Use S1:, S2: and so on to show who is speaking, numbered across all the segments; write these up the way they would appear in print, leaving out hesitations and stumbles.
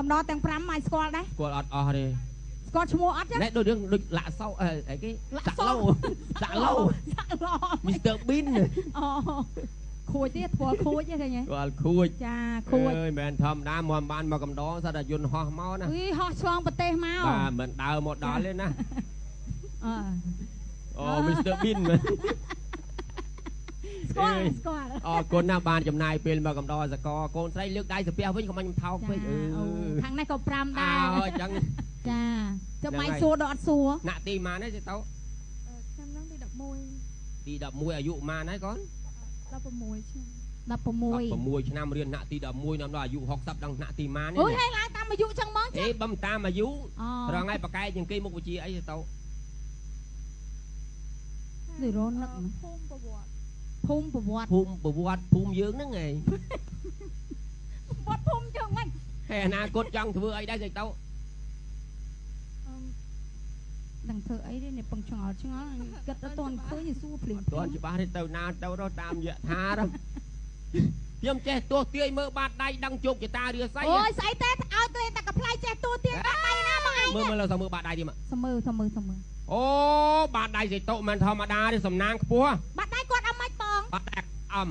S1: កំដរទាំង5មកស្គាល់ដែរ
S2: ស្គាល់អត់អស់ទេ
S1: ស្គាល់ឈ្មោះអត់ចឹង
S2: ណែដូចលាក់សោអីគេសាក់ឡូសាក់ឡូ Mr Bean
S1: អូខួចទៀតធ្វើខួចទេឃើញទេ
S2: គាត់ខួច
S1: ចាខួច
S2: អើយមិនធម្មតាមកបានមកកំដរសិតតែយន្តហោះមកណា
S1: អីហោះឆ្លងប្រទេសមក
S2: បាទមិនដើរមកដល់ទេណាអូ Mr Bean
S1: ស្គាល់
S2: អរគុណណាស់បានចំណាយពេលមកកំដរសកលកូនស្រីលើកដៃសាពះវិញកុំខ្ញុំថោកពេក
S1: ខាងនេះក៏5ដែរ
S2: អញ្ចឹង
S1: ចាចាំមិនសួរដល់អត់សួរ
S2: ណាក់ទីម៉ានទេទៅ
S3: ឆ្នាំហ្នឹងទី11
S2: ទី11អាយុម៉ានហើយកូន
S1: 16
S2: ឆ្នាំរៀនណាក់ទី11năm đóអាយុ60ដល់ណាក់ទីម៉ាន
S1: អូយហើយឡើងតាមអាយុចឹងហ្មង
S2: ចាអេបំតាមអាយុរងហើយបកែជាងគេមុខវិជ្ជាអីទៅ
S1: នេះរននឹកភូមិប្រវត្តិ
S2: ភូមិយើងហ្នឹងឯង
S1: វត្តភូមិចឹងមិន
S2: ហើយអនាគតចង់ធ្វើអីដែរទៅ
S1: ដឹងធ្វើអីទេនេះពឹងឆ្ងល់គិតដល់តន់ឃើញសួរភ្លាម
S2: តន់ច្បាស់ទេទៅណាទៅរត់តាមយថាខ្ញុំចេះទោះទាយមើលបាតដៃដឹងជោគចតារាសី
S1: អូយស្អីទេឲ្យទៅតែកផ្លៃចេះទោះទាយបាតដៃណាមកឯង
S2: មើលសើមើលបាតដៃទៀតមក
S1: សមើ
S2: អូបាតដៃសេតុមិនធម្មតាទេសំណាងខ្ពស់
S1: បាតដៃគាត់អមមិនបង
S2: បាតដៃអំ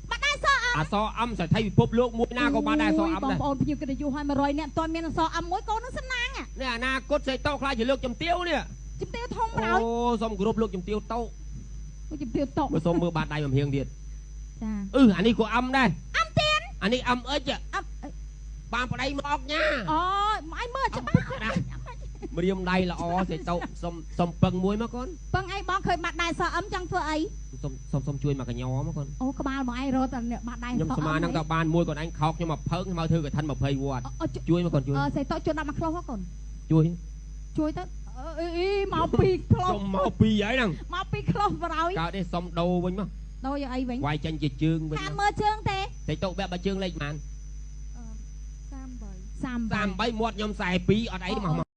S1: បាតដៃសអ
S2: សអំសថៃពិភពលោកមួយណាក៏បាតដៃសអំដែរ
S1: បងប្អូនភ្ញៀវកិត្តិយសឲ្យ100នាក់អត់ទាន់មានសអំមួយកូននឹងសំណាង
S2: នេះអនាគតសេតុខ្លាចជាលោកជំទាវនេះ
S1: ជំទាវធំក្រោយ
S2: អូសូមគោរពលោកជំទាវតោ
S1: ជំទាវតោ
S2: សូមមើលបាតដៃមួយរៀងទៀត
S1: ចា
S2: អានេះក៏អំដែរ
S1: អំទៀន
S2: អានេះអំអិចបានប្តីមកអុកញ៉ា
S1: អូមកឲ្យមើលច្បាស់
S2: ម្រាមដៃល្អសេតុសុំពឹងមួយមកកូន
S1: ពឹងអីបងឃើញបាត់ដៃសអឹមចង់ធ្វើអី
S2: សុំជួយមកកញ្ញមកកូន
S1: អូក្បាលមកឯងរត់តែបាត់ដៃ
S2: ខ្ញុំស្មានហ្នឹងក៏បានមួយកូនឯងខោខ្ញុំមកផើងមកធ្វើកឋិន20វត្តជួយមកកូនជួយ
S1: សេតុជួយដាក់មកខ្លោះកូន
S2: ជួយ
S1: ទៅអីមកពីខ្លោះ
S2: មកពីហើយហ្នឹង
S1: មកពីខ្លោះបរោយ
S2: កើតទេសុំដូរវិញមក
S1: ដូរយកអីវិញ
S2: វាយចាញ់ជាជើងវិញ
S1: តាមមើលជើងទេ
S2: សេតុបែបបើជើងលេខប៉ុន្មាន
S1: 33
S2: មាត់ខ្ញុំ42អត់អីមក